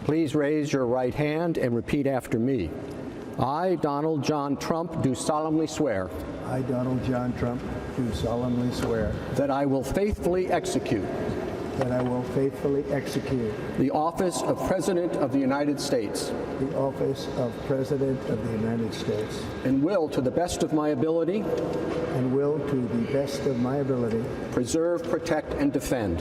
Please raise your right hand and repeat after me. I, Donald John Trump, do solemnly swear. I, Donald John Trump, do solemnly swear that I will faithfully execute that I will faithfully execute the office of President of the United States the office of President of the United States and will, to the best of my ability, preserve, protect, and defend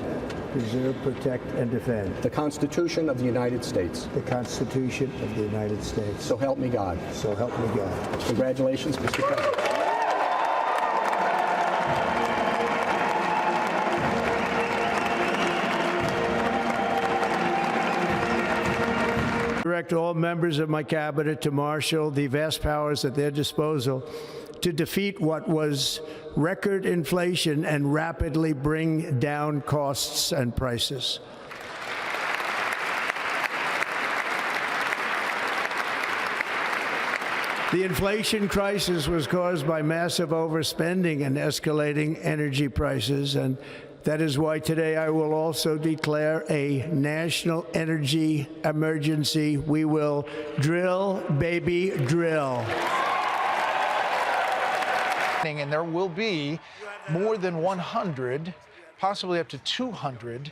the Constitution of the United States. The Constitution of the United States. So help me God. So help me God. Congratulations, Mr. President. Direct all members of my cabinet to marshal the vast powers at their disposal to defeat what was record inflation and rapidly bring down costs and prices. The inflation crisis was caused by massive overspending and escalating energy prices, and that is why today I will also declare a national energy emergency. We will drill, baby, drill. And there will be more than 100, possibly up to 200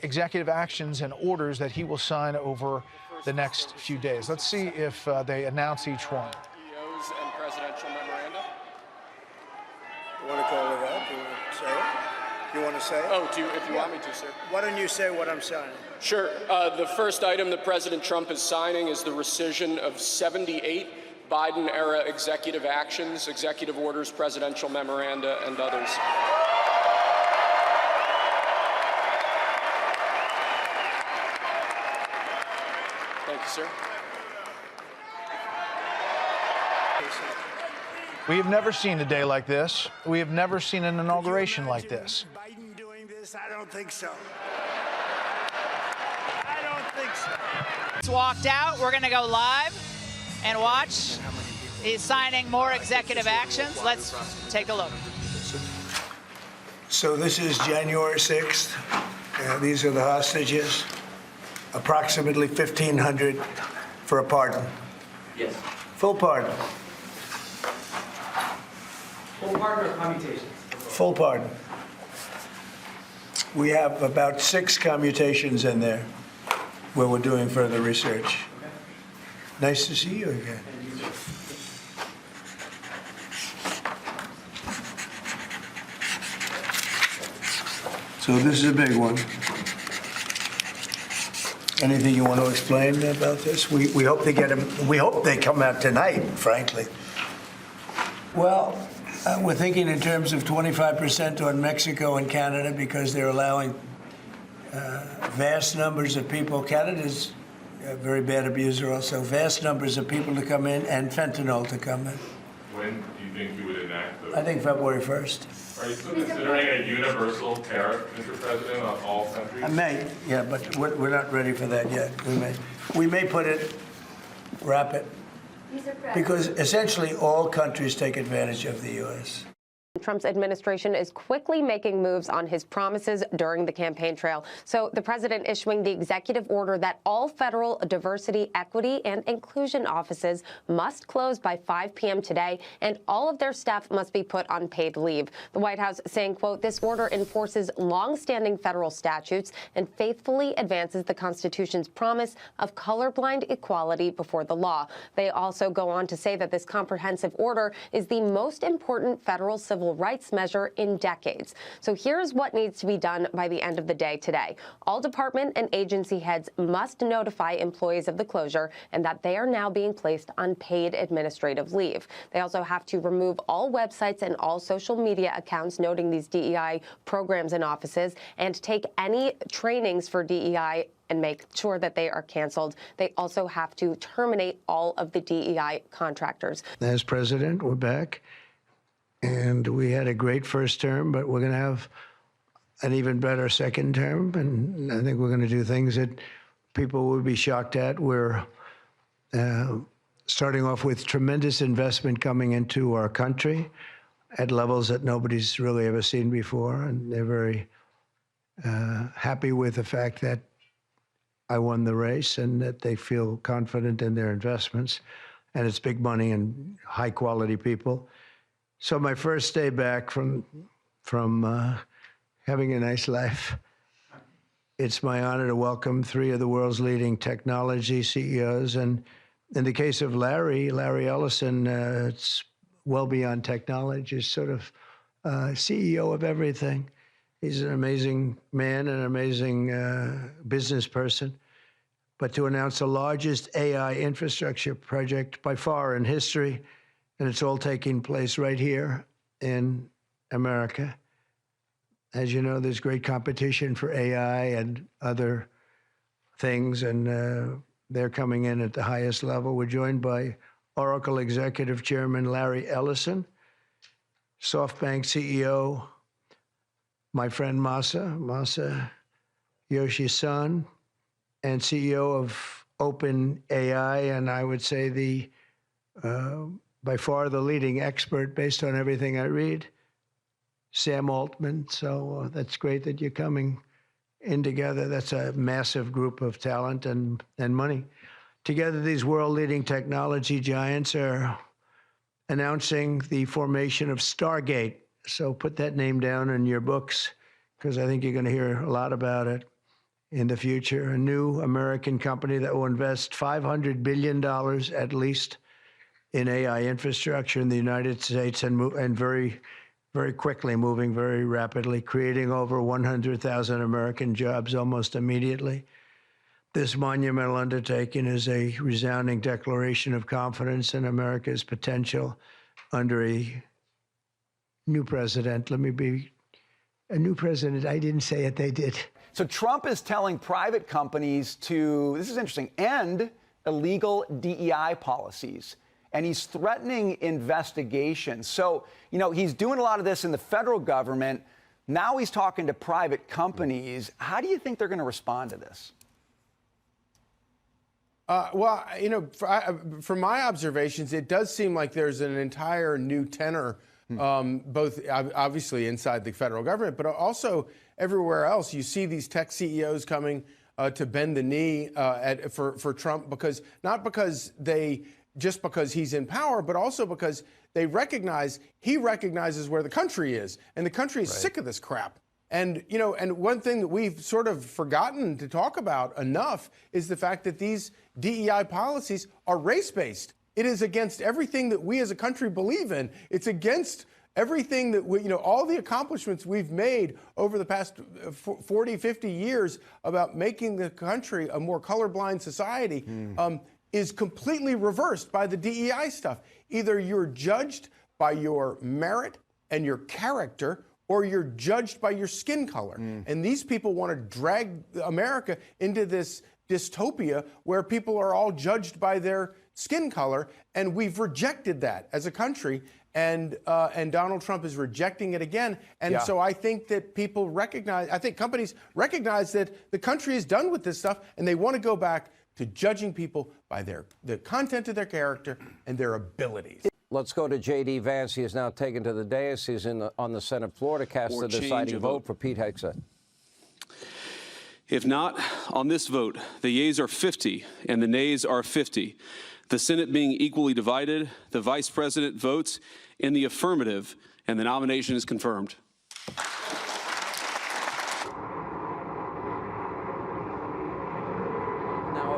executive actions and orders that he will sign over the next few days. Let's see if they announce each one. CEOs and presidential memoranda. You want to call it up? You want to say it? You want to say it? Oh, if you want me to, sir. Why don't you say what I'm signing? Sure. The first item that President Trump is signing is the rescission of 78 Biden-era executive actions, executive orders, presidential memoranda, and others. Thank you, sir. We have never seen a day like this. We have never seen an inauguration like this. Biden doing this? I don't think so. I don't think so. It's walked out. We're going to go live and watch. He's signing more executive actions. Let's take a look. So this is January 6th. These are the hostages. Approximately 1,500 for a pardon. Yes. Full pardon. Full pardon or commutations? Full pardon. We have about 6 commutations in there where we're doing further research. Okay. Nice to see you again. So this is a big one. Anything you want to explain about this? We hope they get them. We hope they come out tonight, frankly. Well, we're thinking in terms of 25% on Mexico and Canada because they're allowing vast numbers of people. Canada's a very bad abuser also. Vast numbers of people to come in and fentanyl to come in. When do you think you would enact those? I think February 1st. Are you still considering a universal tariff, Mr. President, on all countries? I may, yeah, but we're not ready for that yet. We may put it, wrap it, because essentially all countries take advantage of the U.S. Trump's administration is quickly making moves on his promises during the campaign trail. So the president issuing the executive order that all federal diversity, equity, and inclusion offices must close by 5 p.m. today, and all of their staff must be put on paid leave. The White House saying, quote, this order enforces longstanding federal statutes and faithfully advances the Constitution's promise of colorblind equality before the law. They also go on to say that this comprehensive order is the most important federal civil rights measure in decades. So here's what needs to be done by the end of the day today. All department and agency heads must notify employees of the closure and that they are now being placed on paid administrative leave. They also have to remove all websites and all social media accounts noting these DEI programs and offices and take any trainings for DEI and make sure that they are canceled. They also have to terminate all of the DEI contractors. As president, we're back. And we had a great first term, but we're going to have an even better second term. And I think we're going to do things that people will be shocked at. We're starting off with tremendous investment coming into our country at levels that nobody's really ever seen before. And they're very happy with the fact that I won the race and that they feel confident in their investments. And it's big money and high quality people. So my first day back from having a nice life, it's my honor to welcome 3 of the world's leading technology CEOs. And in the case of Larry Ellison, it's well beyond technology. He's sort of CEO of everything. He's an amazing man, an amazing business person. But to announce the largest AI infrastructure project by far in history, and it's all taking place right here in America. As you know, there's great competition for AI and other things, and they're coming in at the highest level. We're joined by Oracle Executive Chairman Larry Ellison, SoftBank CEO, my friend Masa Yoshi-san, and CEO of OpenAI, and I would say by far the leading expert based on everything I read, Sam Altman. So that's great that you're coming in together. That's a massive group of talent and money. Together, these world-leading technology giants are announcing the formation of Stargate. So put that name down in your books, because I think you're going to hear a lot about it in the future. A new American company that will invest $500 billion at least in AI infrastructure in the United States, and very, very quickly, moving very rapidly, creating over 100,000 American jobs almost immediately. This monumental undertaking is a resounding declaration of confidence in America's potential under a new president. Let me be a new president. I didn't say it, they did. So Trump is telling private companies to, this is interesting, end illegal DEI policies. And he's threatening investigations. So, he's doing a lot of this in the federal government. Now he's talking to private companies. How do you think they're going to respond to this? Well, from my observations, it does seem like there's an entire new tenor, both obviously inside the federal government, but also everywhere else. You see these tech CEOs coming to bend the knee for Trump, just because he's in power, but also because he recognizes where the country is, and the country is sick of this crap. And one thing that we've sort of forgotten to talk about enough is the fact that these DEI policies are race-based. It is against everything that we as a country believe in. It's against everything that all the accomplishments we've made over the past 40, 50 years about making the country a more colorblind society is completely reversed by the DEI stuff. Either you're judged by your merit and your character, or you're judged by your skin color. And these people want to drag America into this dystopia where people are all judged by their skin color, and we've rejected that as a country, and Donald Trump is rejecting it again. And so I think that companies recognize that the country is done with this stuff, and they want to go back to judging people by the content of their character and their abilities. Let's go to J.D. Vance. He is now taken to the dais. He's on the Senate floor to cast the deciding vote for Pete Hegseth. If not, on this vote, the yeas are 50 and the nays are 50. The Senate being equally divided, the Vice President votes in the affirmative, and the nomination is confirmed.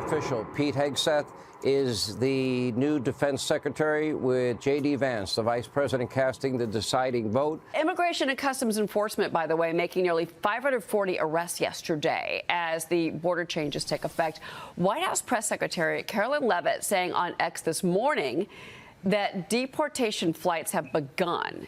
Official. Pete Hegseth is the new defense secretary, with J.D. Vance, the vice president, casting the deciding vote. Immigration and Customs Enforcement, by the way, making nearly 540 arrests yesterday as the border changes take effect. White House Press Secretary Carolyn Leavitt saying on X this morning that deportation flights have begun.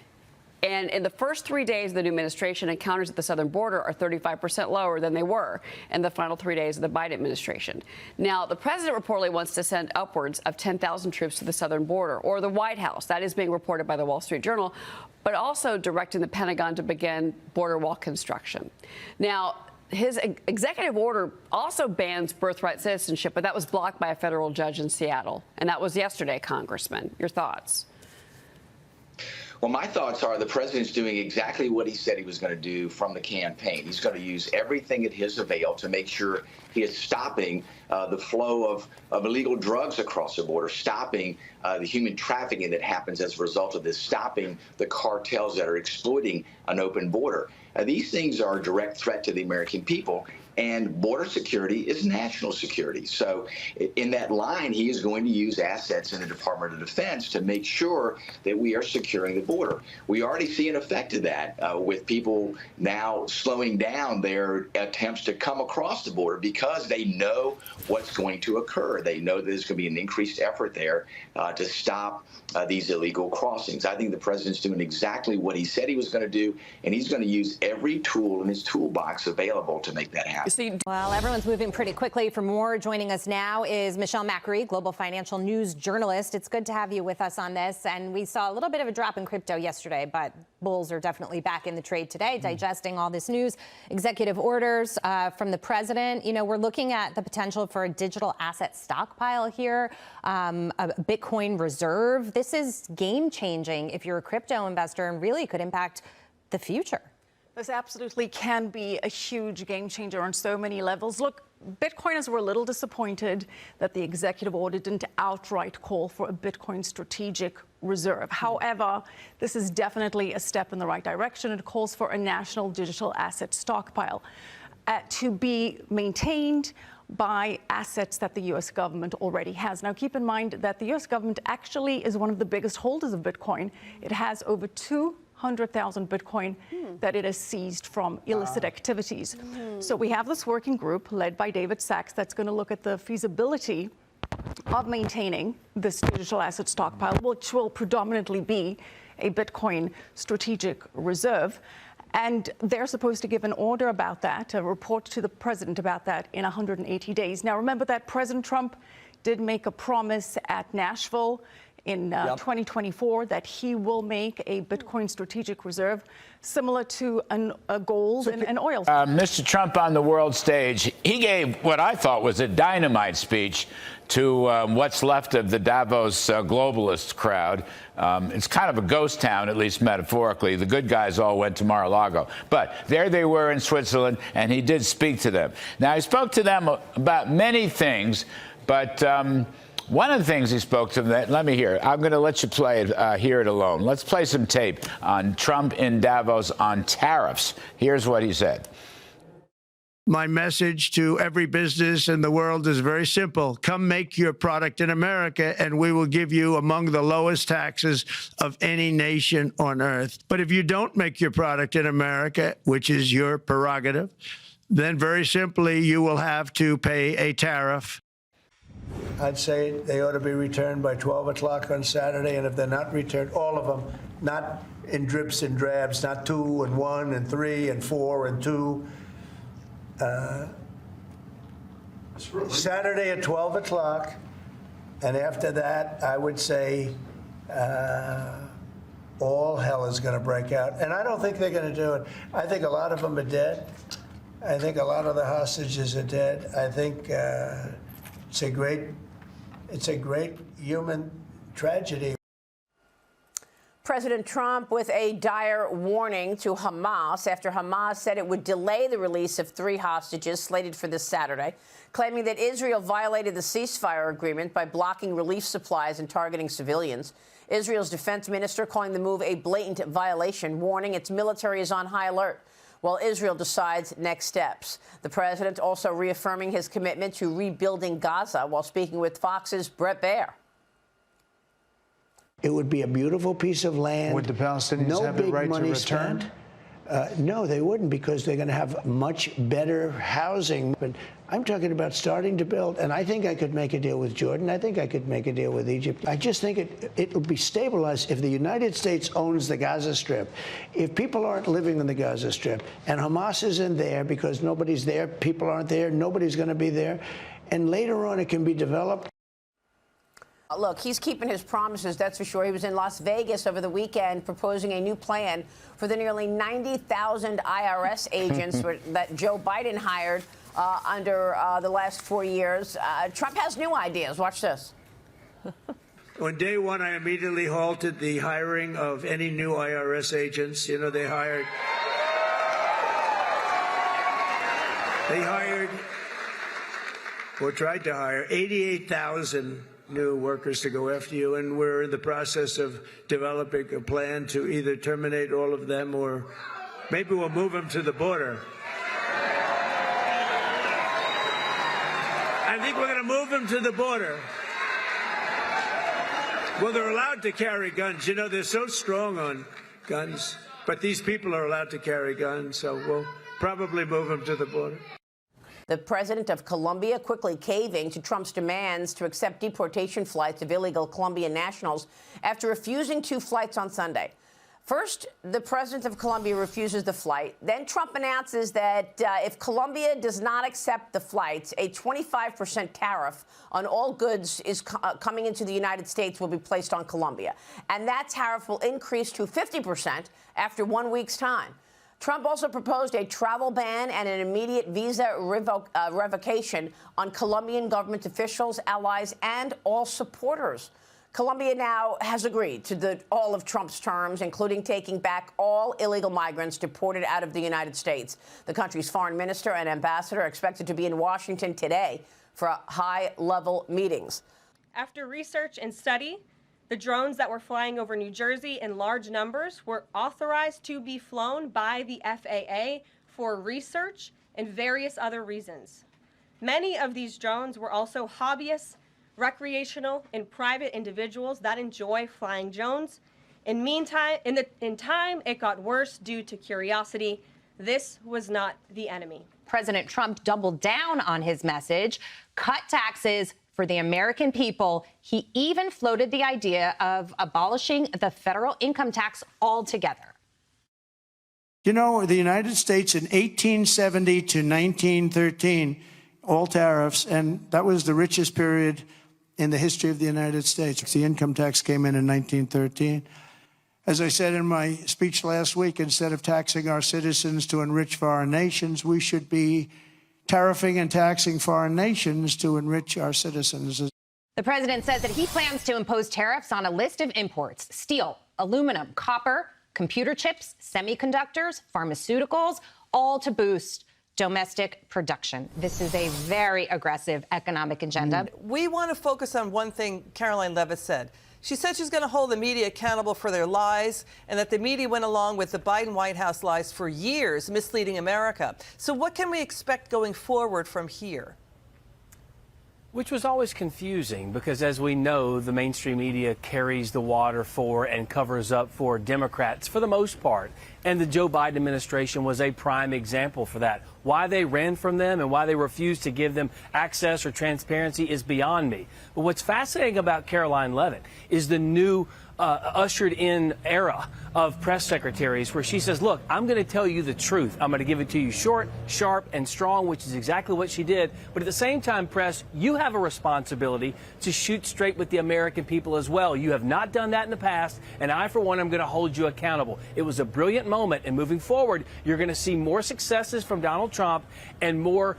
And in the first 3 days of the new administration, encounters at the southern border are 35% lower than they were in the final 3 days of the Biden administration. Now, the president reportedly wants to send upwards of 10,000 troops to the southern border, or the White House. That is being reported by the Wall Street Journal, but also directing the Pentagon to begin border wall construction. Now, his executive order also bans birthright citizenship, but that was blocked by a federal judge in Seattle. And that was yesterday, Congressman. Your thoughts? Well, my thoughts are the president's doing exactly what he said he was going to do from the campaign. He's going to use everything at his avail to make sure he is stopping the flow of illegal drugs across the border, stopping the human trafficking that happens as a result of this, stopping the cartels that are exploiting an open border. These things are a direct threat to the American people. And border security is national security. So in that line, he is going to use assets in the Department of Defense to make sure that we are securing the border. We already see an effect of that with people now slowing down their attempts to come across the border because they know what's going to occur. They know there's going to be an increased effort there to stop these illegal crossings. I think the president's doing exactly what he said he was going to do, and he's going to use every tool in his toolbox available to make that happen. Well, everyone's moving pretty quickly. For more, joining us now is Michelle Macri, global financial news journalist. It's good to have you with us on this. And we saw a little bit of a drop in crypto yesterday, but bulls are definitely back in the trade today, digesting all this news. Executive orders from the president. You know, we're looking at the potential for a digital asset stockpile here, a Bitcoin reserve. This is game changing if you're a crypto investor and really could impact the future. This absolutely can be a huge game changer on so many levels. Look, Bitcoiners were a little disappointed that the executive order didn't outright call for a Bitcoin strategic reserve. However, this is definitely a step in the right direction. It calls for a national digital asset stockpile to be maintained by assets that the U.S. government already has. Now, keep in mind that the U.S. government actually is one of the biggest holders of Bitcoin. It has over 200,000 Bitcoin that it has seized from illicit activities. So we have this working group led by David Sachs that's going to look at the feasibility of maintaining this digital asset stockpile, which will predominantly be a Bitcoin strategic reserve. And they're supposed to give an order about that, a report to the president about that in 180 days. Now, remember that President Trump did make a promise at Nashville in 2024 that he will make a Bitcoin strategic reserve similar to gold and oil. Mr. Trump on the world stage, he gave what I thought was a dynamite speech to what's left of the Davos globalist crowd. It's kind of a ghost town, at least metaphorically. The good guys all went to Mar-a-Lago. But there they were in Switzerland, and he did speak to them. Now, he spoke to them about many things, but one of the things he spoke to them, let me hear. I'm going to let you play it, hear it alone. Let's play some tape on Trump in Davos on tariffs. Here's what he said. My message to every business in the world is very simple. Come make your product in America, and we will give you among the lowest taxes of any nation on earth. But if you don't make your product in America, which is your prerogative, then very simply you will have to pay a tariff. I'd say they ought to be returned by 12 o'clock on Saturday, and if they're not returned, all of them, not in drips and drabs, not 2 and 1 and 3 and 4 and 2. Saturday at 12 o'clock, and after that, I would say all hell is going to break out. And I don't think they're going to do it. I think a lot of them are dead. I think a lot of the hostages are dead. I think it's a great human tragedy. President Trump with a dire warning to Hamas after Hamas said it would delay the release of 3 hostages slated for this Saturday, claiming that Israel violated the ceasefire agreement by blocking relief supplies and targeting civilians. Israel's defense minister calling the move a blatant violation, warning its military is on high alert while Israel decides next steps. The president also reaffirming his commitment to rebuilding Gaza while speaking with Fox's Brett Baier. It would be a beautiful piece of land. Would the Palestinians have the right to return? No, they wouldn't, because they're going to have much better housing. But I'm talking about starting to build, and I think I could make a deal with Jordan. I think I could make a deal with Egypt. I just think it will be stabilized if the United States owns the Gaza Strip. If people aren't living in the Gaza Strip, and Hamas isn't there because nobody's there, people aren't there, nobody's going to be there, and later on it can be developed. Look, he's keeping his promises, that's for sure. He was in Las Vegas over the weekend proposing a new plan for the nearly 90,000 IRS agents that Joe Biden hired under the last 4 years. Trump has new ideas. Watch this. On day one, I immediately halted the hiring of any new IRS agents. You know, they hired or tried to hire 88,000 new workers to go after you, and we're in the process of developing a plan to either terminate all of them or maybe we'll move them to the border. I think we're going to move them to the border. Well, they're allowed to carry guns. You know, they're so strong on guns, but these people are allowed to carry guns, so we'll probably move them to the border. The president of Colombia quickly caving to Trump's demands to accept deportation flights of illegal Colombian nationals after refusing 2 flights on Sunday. First, the president of Colombia refuses the flight. Then Trump announces that if Colombia does not accept the flights, a 25% tariff on all goods is coming into the United States will be placed on Colombia. And that tariff will increase to 50% after 1 week's time. Trump also proposed a travel ban and an immediate visa revocation on Colombian government officials, allies, and all supporters. Colombia now has agreed to all of Trump's terms, including taking back all illegal migrants deported out of the United States. The country's foreign minister and ambassador are expected to be in Washington today for high-level meetings. After research and study, the drones that were flying over New Jersey in large numbers were authorized to be flown by the FAA for research and various other reasons. Many of these drones were also hobbyists, recreational, and private individuals that enjoy flying drones. In time, it got worse due to curiosity. This was not the enemy. President Trump doubled down on his message, cut taxes for the American people. He even floated the idea of abolishing the federal income tax altogether. You know, the United States in 1870 to 1913, all tariffs, and that was the richest period in the history of the United States. The income tax came in 1913. As I said in my speech last week, instead of taxing our citizens to enrich foreign nations, we should be tariffing and taxing foreign nations to enrich our citizens. The president says that he plans to impose tariffs on a list of imports: steel, aluminum, copper, computer chips, semiconductors, pharmaceuticals, all to boost domestic production. This is a very aggressive economic agenda. We want to focus on one thing Caroline Levitt said. She said she's going to hold the media accountable for their lies, and that the media went along with the Biden White House lies for years, misleading America. So what can we expect going forward from here? Which was always confusing because, as we know, the mainstream media carries the water for and covers up for Democrats for the most part. And the Joe Biden administration was a prime example for that. Why they ran from them and why they refused to give them access or transparency is beyond me. But what's fascinating about Caroline Levitt is the new ushered in era of press secretaries where she says, look, I'm going to tell you the truth. I'm going to give it to you short, sharp, and strong, which is exactly what she did. But at the same time, press, you have a responsibility to shoot straight with the American people as well. You have not done that in the past, and I, for one, am going to hold you accountable. It was a brilliant moment, and moving forward, you're going to see more successes from Donald Trump and more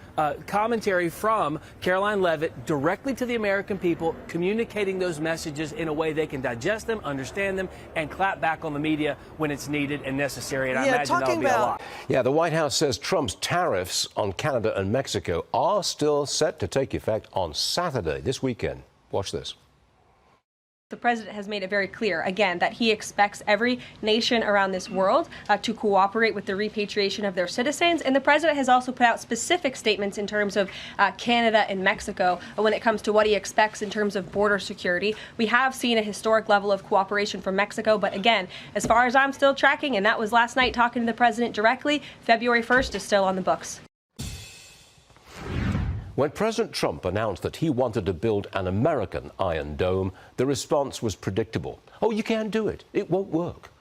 commentary from Caroline Levitt directly to the American people, communicating those messages in a way they can digest them, understand them, and clap back on the media when it's needed and necessary. And I imagine that'll be a lot. Yeah, the White House says Trump's tariffs on Canada and Mexico are still set to take effect on Saturday this weekend. Watch this. The president has made it very clear, again, that he expects every nation around this world to cooperate with the repatriation of their citizens. And the president has also put out specific statements in terms of Canada and Mexico when it comes to what he expects in terms of border security. We have seen a historic level of cooperation from Mexico. But again, as far as I'm still tracking, and that was last night talking to the president directly, February 1st is still on the books. When President Trump announced that he wanted to build an American Iron Dome, the response was predictable. Oh, you can't do it. It won't work.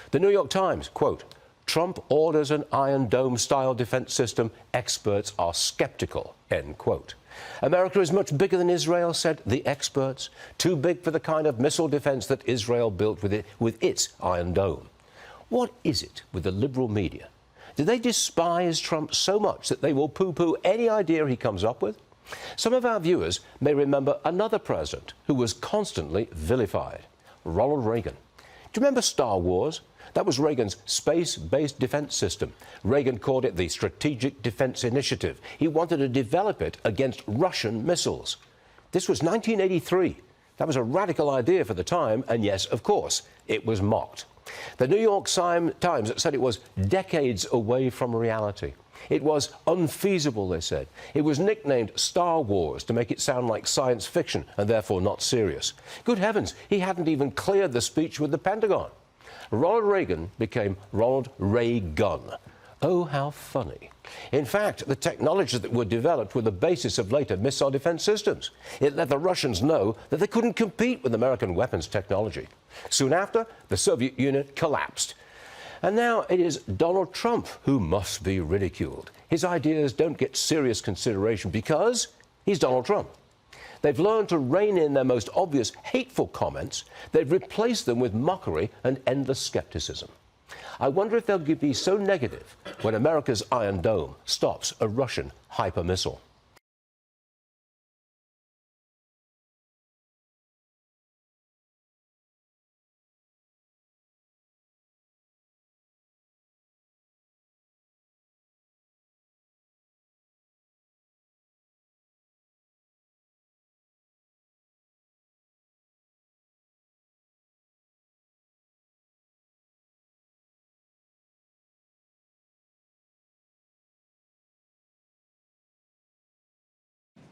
The New York Times, quote, Trump orders an Iron Dome-style defense system. Experts are skeptical, end quote. America is much bigger than Israel, said the experts. Too big for the kind of missile defense that Israel built with its Iron Dome. What is it with the liberal media? Do they despise Trump so much that they will poo-poo any idea he comes up with? Some of our viewers may remember another president who was constantly vilified, Ronald Reagan. Do you remember Star Wars? That was Reagan's space-based defense system. Reagan called it the Strategic Defense Initiative. He wanted to develop it against Russian missiles. This was 1983. That was a radical idea for the time, and yes, of course, it was mocked. The New York Times said it was decades away from reality. It was unfeasible, they said. It was nicknamed Star Wars to make it sound like science fiction and therefore not serious. Good heavens, he hadn't even cleared the speech with the Pentagon. Ronald Reagan became Ronald Ray-Gun. Oh, how funny. In fact, the technologies that were developed were the basis of later missile defense systems. It let the Russians know that they couldn't compete with American weapons technology. Soon after, the Soviet Union collapsed. And now it is Donald Trump who must be ridiculed. His ideas don't get serious consideration because he's Donald Trump. They've learned to rein in their most obvious hateful comments. They've replaced them with mockery and endless skepticism. I wonder if they'll be so negative when America's Iron Dome stops a Russian hypermissile.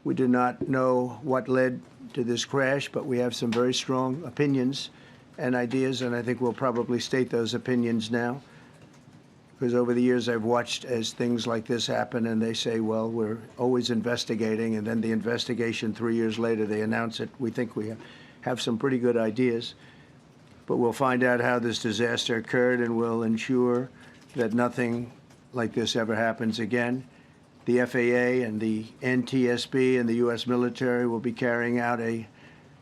We do not know what led to this crash, but we have some very strong opinions and ideas, and I think we'll probably state those opinions now. Because over the years I've watched as things like this happen, and they say, well, we're always investigating, and then the investigation 3 years later, they announce it. We think we have some pretty good ideas, but we'll find out how this disaster occurred, and we'll ensure that nothing like this ever happens again. The FAA and the NTSB and the U.S. military will be carrying out a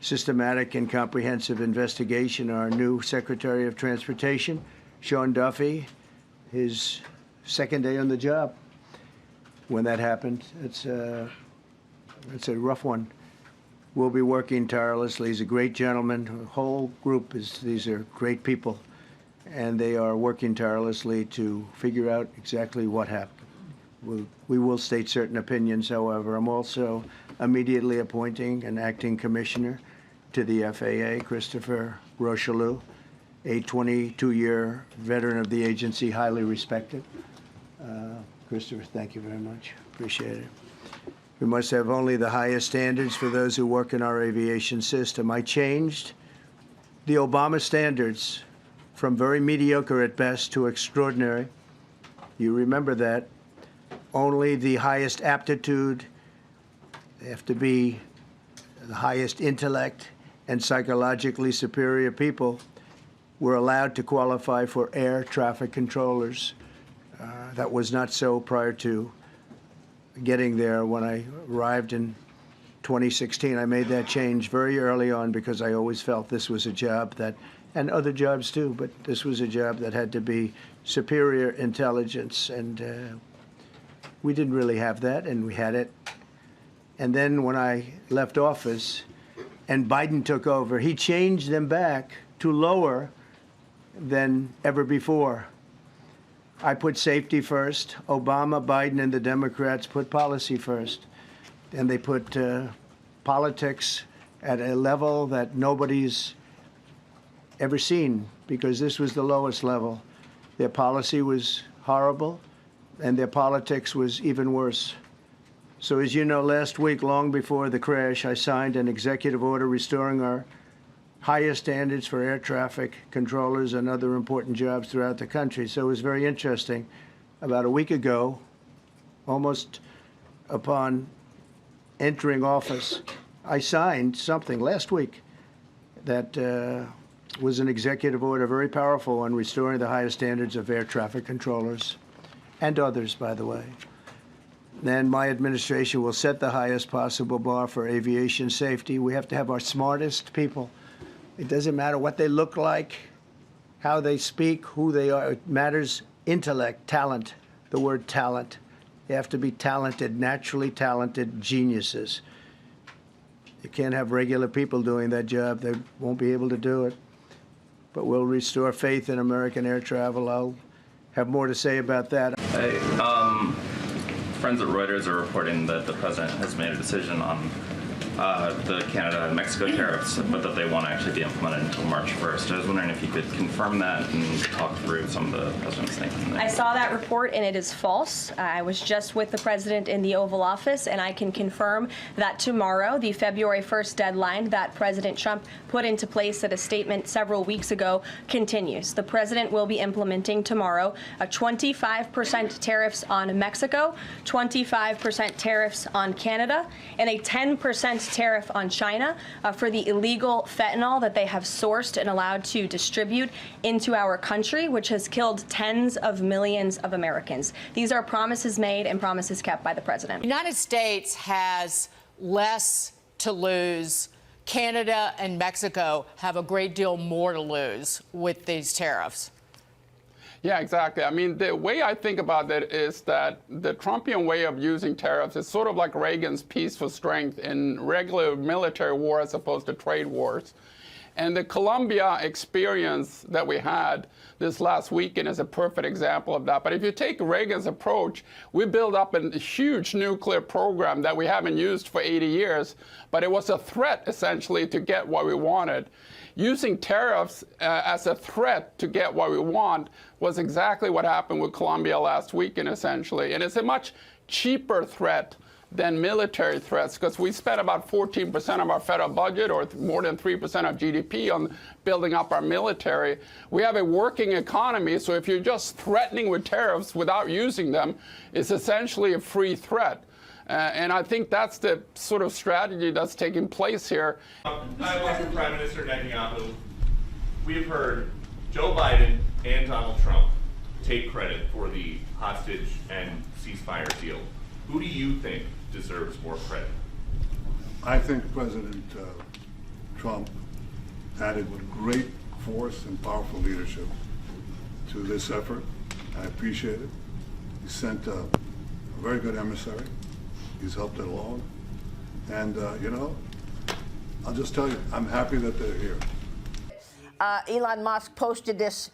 systematic and comprehensive investigation. Our new Secretary of Transportation, Sean Duffy, his second day on the job when that happened. It's a rough one. We'll be working tirelessly. He's a great gentleman. The whole group these are great people, and they are working tirelessly to figure out exactly what happened. We will state certain opinions, however. I'm also immediately appointing an acting commissioner to the FAA, Christopher Rocheleau, a 22-year veteran of the agency, highly respected. Christopher, thank you very much. Appreciate it. We must have only the highest standards for those who work in our aviation system. I changed the Obama standards from very mediocre at best to extraordinary. You remember that. Only the highest aptitude, they have to be the highest intellect and psychologically superior people were allowed to qualify for air traffic controllers. That was not so prior to getting there. When I arrived in 2016, I made that change very early on because I always felt this was a job that, and other jobs too, but this was a job that had to be superior intelligence, and we didn't really have that, and we had it. And then when I left office and Biden took over, he changed them back to lower than ever before. I put safety first. Obama, Biden, and the Democrats put policy first. And they put politics at a level that nobody's ever seen, because this was the lowest level. Their policy was horrible, and their politics was even worse. So as you know, last week, long before the crash, I signed an executive order restoring our highest standards for air traffic controllers and other important jobs throughout the country. So it was very interesting. About a week ago, almost upon entering office, I signed something last week that was an executive order, very powerful, on restoring the highest standards of air traffic controllers and others, by the way. Then my administration will set the highest possible bar for aviation safety. We have to have our smartest people. It doesn't matter what they look like, how they speak, who they are. It matters intellect, talent, the word talent. They have to be talented, naturally talented geniuses. You can't have regular people doing that job. They won't be able to do it. But we'll restore faith in American air travel. I'll have more to say about that. Hey, friends at Reuters are reporting that the president has made a decision on the Canada and Mexico tariffs, but that they won't actually be implemented until March 1st. I was wondering if you could confirm that and talk through some of the president's thinking there. I saw that report and it is false. I was just with the president in the Oval Office, and I can confirm that tomorrow, the February 1st deadline that President Trump put into place at a statement several weeks ago continues. The president will be implementing tomorrow a 25% tariffs on Mexico, 25% tariffs on Canada, and a 10% tariff on China for the illegal fentanyl that they have sourced and allowed to distribute into our country, which has killed tens of millions of Americans. These are promises made and promises kept by the president. The United States has less to lose. Canada and Mexico have a great deal more to lose with these tariffs. Yeah, exactly. I mean, the way I think about that is that the Trumpian way of using tariffs is sort of like Reagan's peace for strength in regular military war as opposed to trade wars. And the Colombia experience that we had this last weekend is a perfect example of that. But if you take Reagan's approach, we built up a huge nuclear program that we haven't used for 80 years, but it was a threat, essentially, to get what we wanted. Using tariffs as a threat to get what we want was exactly what happened with Colombia last weekend, essentially. And it's a much cheaper threat than military threats, because we spent about 14% of our federal budget, or more than 3% of GDP, on building up our military. We have a working economy, so if you're just threatening with tariffs without using them, it's essentially a free threat. And I think that's the sort of strategy that's taking place here. Mr. Prime Minister Netanyahu, we've heard Joe Biden and Donald Trump take credit for the hostage and ceasefire deal. Who do you think deserves more credit? I think President Trump added with great force and powerful leadership to this effort. I appreciate it. He sent a very good emissary. He's helped it along. And, you know, I'll just tell you, I'm happy that they're here. Elon Musk posted this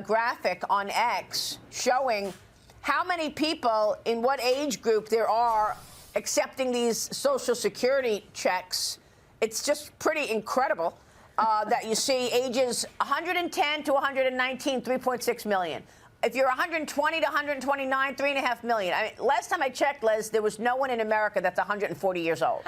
graphic on X showing how many people in what age group there are accepting these Social Security checks. It's just pretty incredible that you see ages 110 to 119, 3.6 million. If you're 120 to 129, 3.5 million. I mean, last time I checked, Les, there was no one in America that's 140 years old.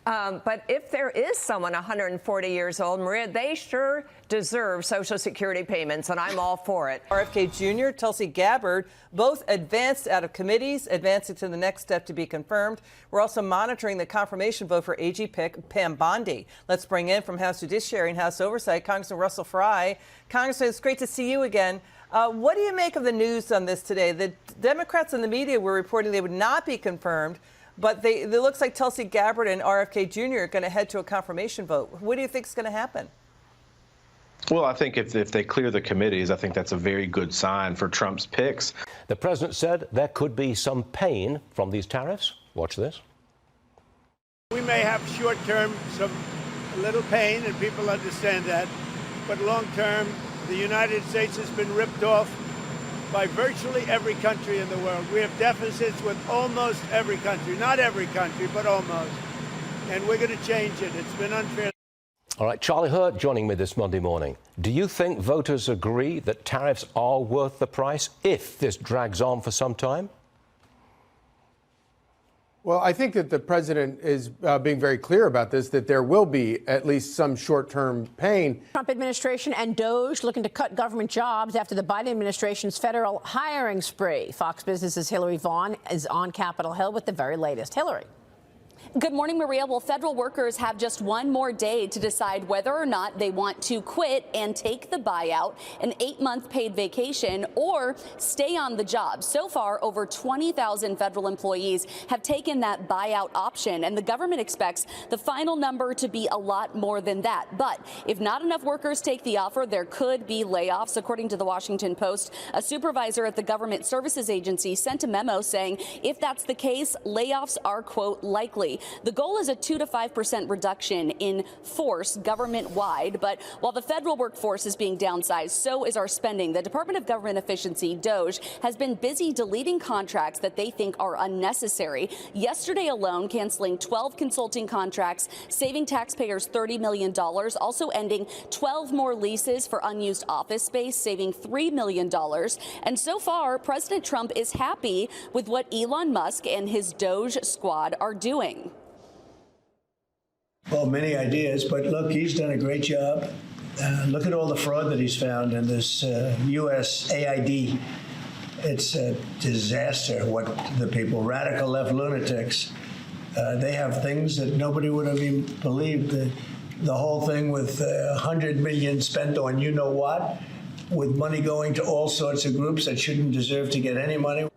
But if there is someone 140 years old, Maria, they sure deserve Social Security payments, and I'm all for it. RFK Jr., Tulsi Gabbard, both advanced out of committees, advancing to the next step to be confirmed. We're also monitoring the confirmation vote for AG pick Pam Bondi. Let's bring in from House Judiciary and House Oversight, Congressman Russell Fry. Congressman, it's great to see you again. What do you make of the news on this today? The Democrats and the media were reporting they would not be confirmed, but it looks like Tulsi Gabbard and RFK Jr. are going to head to a confirmation vote. What do you think is going to happen? Well, I think if they clear the committees, I think that's a very good sign for Trump's picks. The president said there could be some pain from these tariffs. Watch this. We may have short-term a little pain, and people understand that, but long-term, the United States has been ripped off by virtually every country in the world. We have deficits with almost every country, not every country, but almost. And we're going to change it. It's been unfair. All right, Charlie Hurt joining me this Monday morning. Do you think voters agree that tariffs are worth the price if this drags on for some time? Well, I think that the president is being very clear about this, that there will be at least some short-term pain. Trump administration and DOGE looking to cut government jobs after the Biden administration's federal hiring spree. Fox Business's Hillary Vaughn is on Capitol Hill with the very latest. Hillary. Good morning, Maria. Well, federal workers have just one more day to decide whether or not they want to quit and take the buyout, an 8-month paid vacation, or stay on the job. So far, over 20,000 federal employees have taken that buyout option, and the government expects the final number to be a lot more than that. But if not enough workers take the offer, there could be layoffs. According to the Washington Post, a supervisor at the Government Services Agency sent a memo saying if that's the case, layoffs are, quote, likely. The goal is a 2 to 5% reduction in force government-wide. But while the federal workforce is being downsized, so is our spending. The Department of Government Efficiency, DOGE, has been busy deleting contracts that they think are unnecessary. Yesterday alone, canceling 12 consulting contracts, saving taxpayers $30 million, also ending 12 more leases for unused office space, saving $3 million. And so far, President Trump is happy with what Elon Musk and his DOGE squad are doing. Well, many ideas, but look, he's done a great job. Look at all the fraud that he's found in this U.S. AID. It's a disaster what the people, radical left lunatics, they have things that nobody would have even believed. The whole thing with $100 million spent on you know what, with money going to all sorts of groups that shouldn't deserve to get any money.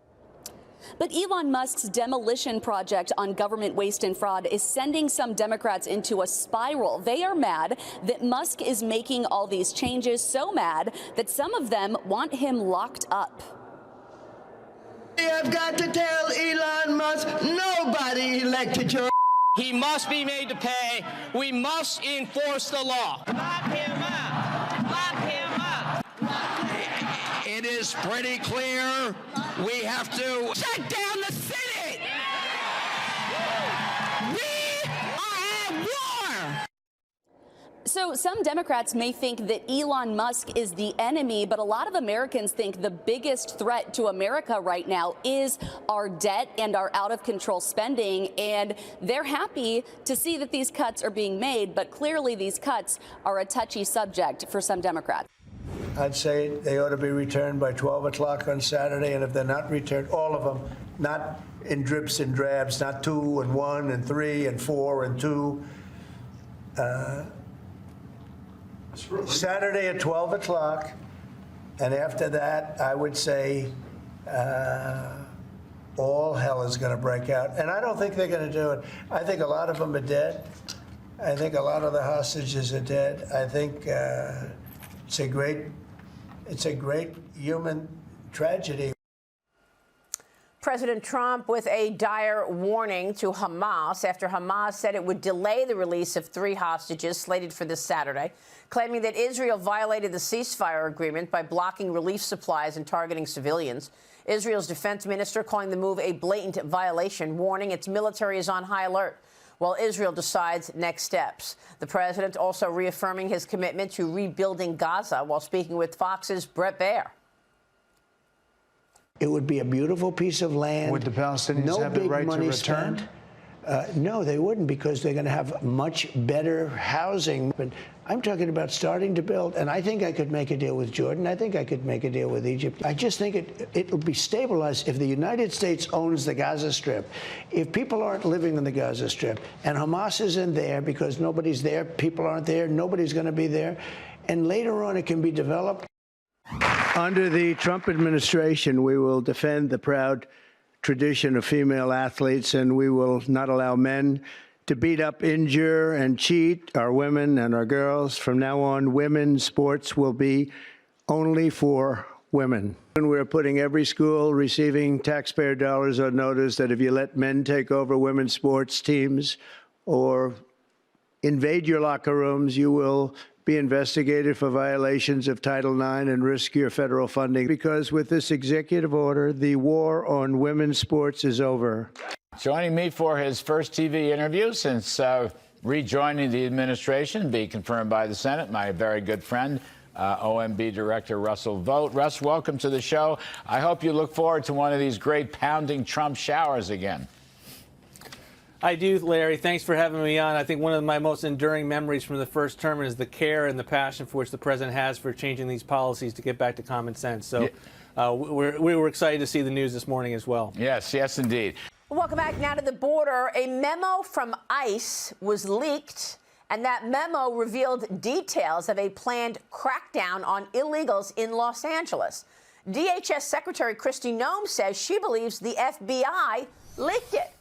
But Elon Musk's demolition project on government waste and fraud is sending some Democrats into a spiral. They are mad that Musk is making all these changes, so mad that some of them want him locked up. We have got to tell Elon Musk nobody elected your. He must be made to pay. We must enforce the law. Lock him up. Lock him up. It is pretty clear we have to shut down the Senate. We are at war. So some Democrats may think that Elon Musk is the enemy, but a lot of Americans think the biggest threat to America right now is our debt and our out-of-control spending. And they're happy to see that these cuts are being made, but clearly these cuts are a touchy subject for some Democrats. I'd say they ought to be returned by 12 o'clock on Saturday, and if they're not returned, all of them, not in drips and drabs, not 2 and 1 and 3 and 4 and 2. Saturday at 12 o'clock, and after that, I would say all hell is going to break out. And I don't think they're going to do it. I think a lot of them are dead. I think a lot of the hostages are dead. I think it's a great human tragedy. President Trump with a dire warning to Hamas after Hamas said it would delay the release of 3 hostages slated for this Saturday, claiming that Israel violated the ceasefire agreement by blocking relief supplies and targeting civilians. Israel's defense minister calling the move a blatant violation, warning its military is on high alert while Israel decides next steps. The president also reaffirming his commitment to rebuilding Gaza while speaking with Fox's Brett Baer. It would be a beautiful piece of land. Would the Palestinians have the right to return? No, they wouldn't, because they're going to have much better housing. But I'm talking about starting to build, and I think I could make a deal with Jordan. I think I could make a deal with Egypt. I just think it will be stabilized if the United States owns the Gaza Strip. If people aren't living in the Gaza Strip, and Hamas isn't there because nobody's there, people aren't there, nobody's going to be there, and later on it can be developed. Under the Trump administration, we will defend the proud tradition of female athletes, and we will not allow men to beat up, injure, and cheat our women and our girls. From now on, women's sports will be only for women. And we're putting every school receiving taxpayer dollars on notice that if you let men take over women's sports teams or invade your locker rooms, you will be investigated for violations of Title IX and risk your federal funding. Because with this executive order, the war on women's sports is over. Joining me for his first TV interview since rejoining the administration, be confirmed by the Senate, my very good friend, OMB Director Russell Vought. Russ, welcome to the show. I hope you look forward to one of these great pounding Trump showers again. I do, Larry. Thanks for having me on. I think one of my most enduring memories from the first term is the care and the passion for which the president has for changing these policies to get back to common sense. So we were excited to see the news this morning as well. Yes, yes, indeed. Welcome back now to the border. A memo from ICE was leaked, and that memo revealed details of a planned crackdown on illegals in Los Angeles. DHS Secretary Kristi Noem says she believes the FBI leaked it.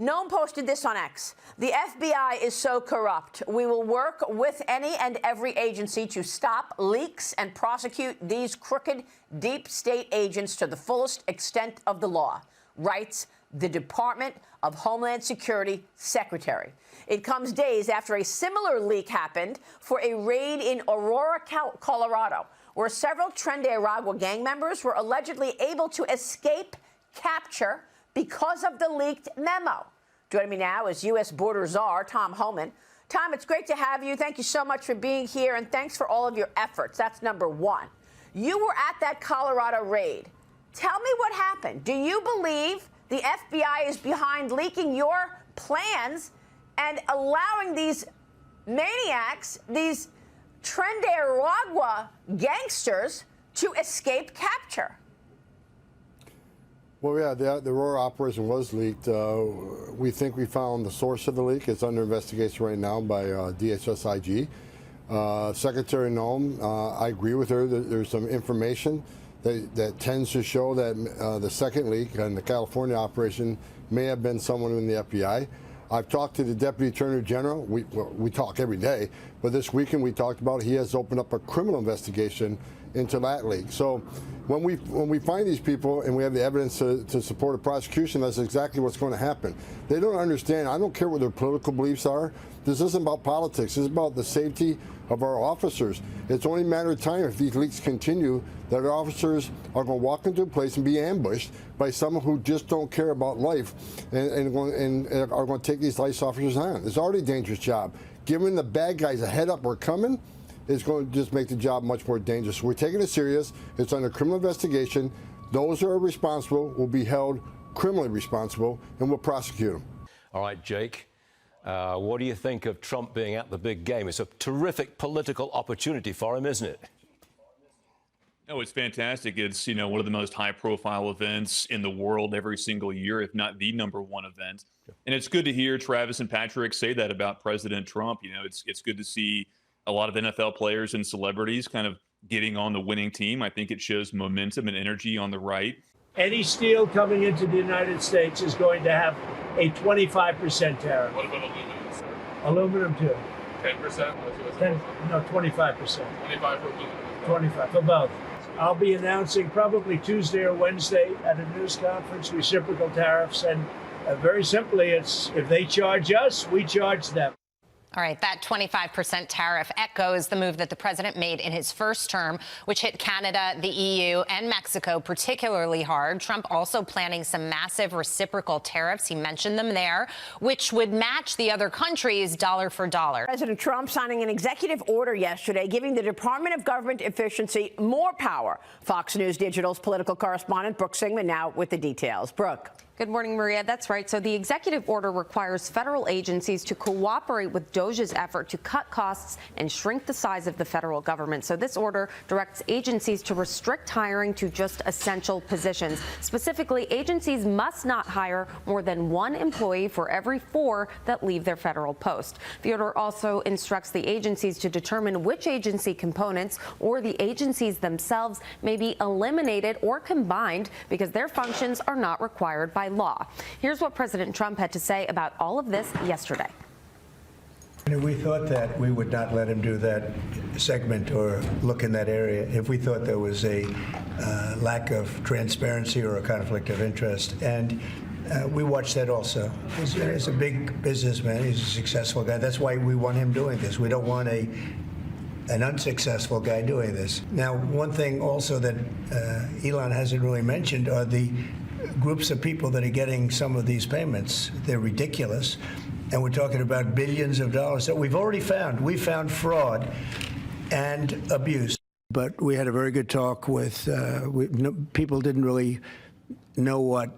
Noem posted this on X. The FBI is so corrupt. We will work with any and every agency to stop leaks and prosecute these crooked deep state agents to the fullest extent of the law, writes the Department of Homeland Security Secretary. It comes days after a similar leak happened for a raid in Aurora, Colorado, where several Tren de Aragua gang members were allegedly able to escape capture because of the leaked memo. Joining me now is U.S. Border Czar Tom Homan. Tom, it's great to have you. Thank you so much for being here, and thanks for all of your efforts. That's number one. You were at that Colorado raid. Tell me what happened. Do you believe the FBI is behind leaking your plans and allowing these maniacs, these Tren de Aragua gangsters, to escape capture? Well, yeah, the Aurora operation was leaked. We think we found the source of the leak. It's under investigation right now by DHS IG. Secretary Noem, I agree with her that there's some information that tends to show that the second leak and the California operation may have been someone in the FBI. I've talked to the Deputy Attorney General. We talk every day, but this weekend we talked about he has opened up a criminal investigation into that leak. So when we find these people and we have the evidence to support a prosecution, that's exactly what's going to happen. They don't understand. I don't care what their political beliefs are. This isn't about politics. This is about the safety of our officers. It's only a matter of time if these leaks continue that our officers are going to walk into a place and be ambushed by someone who just don't care about life and are going to take these ICE officers on. It's already a dangerous job. Giving the bad guys a head up, we're coming, is going to just make the job much more dangerous. We're taking it serious. It's under criminal investigation. Those who are responsible will be held criminally responsible, and we'll prosecute them. All right, Jake. What do you think of Trump being at the big game? It's a terrific political opportunity for him, isn't it? No, it's fantastic. It's, one of the most high-profile events in the world every single year, if not the number one event. And it's good to hear Travis and Patrick say that about President Trump. It's good to see a lot of NFL players and celebrities kind of getting on the winning team. I think it shows momentum and energy on the right. Any steel coming into the United States is going to have a 25% tariff. What about aluminum, sir? Aluminum too. 10%? No, 25%. 25 for aluminum. 25 for both. I'll be announcing probably Tuesday or Wednesday at a news conference reciprocal tariffs, and very simply, it's if they charge us, we charge them. All right, that 25% tariff echoes the move that the president made in his first term, which hit Canada, the EU, and Mexico particularly hard. Trump also planning some massive reciprocal tariffs. He mentioned them there, which would match the other countries dollar for dollar. President Trump signing an executive order yesterday giving the Department of Government Efficiency more power. Fox News Digital's political correspondent Brooke Singman now with the details. Brooke. Good morning, Maria. That's right. So the executive order requires federal agencies to cooperate with DOGE's effort to cut costs and shrink the size of the federal government. So this order directs agencies to restrict hiring to just essential positions. Specifically, agencies must not hire more than one employee for every 4 that leave their federal post. The order also instructs the agencies to determine which agency components or the agencies themselves may be eliminated or combined because their functions are not required by law. Here's what President Trump had to say about all of this yesterday. We thought that we would not let him do that segment or look in that area if we thought there was a lack of transparency or a conflict of interest. And we watched that also. He's a big businessman. He's a successful guy. That's why we want him doing this. We don't want an unsuccessful guy doing this. Now, one thing also that Elon hasn't really mentioned are the groups of people that are getting some of these payments. They're ridiculous. And we're talking about billions of dollars that we've already found. We found fraud and abuse. But we had a very good talk with people didn't really know what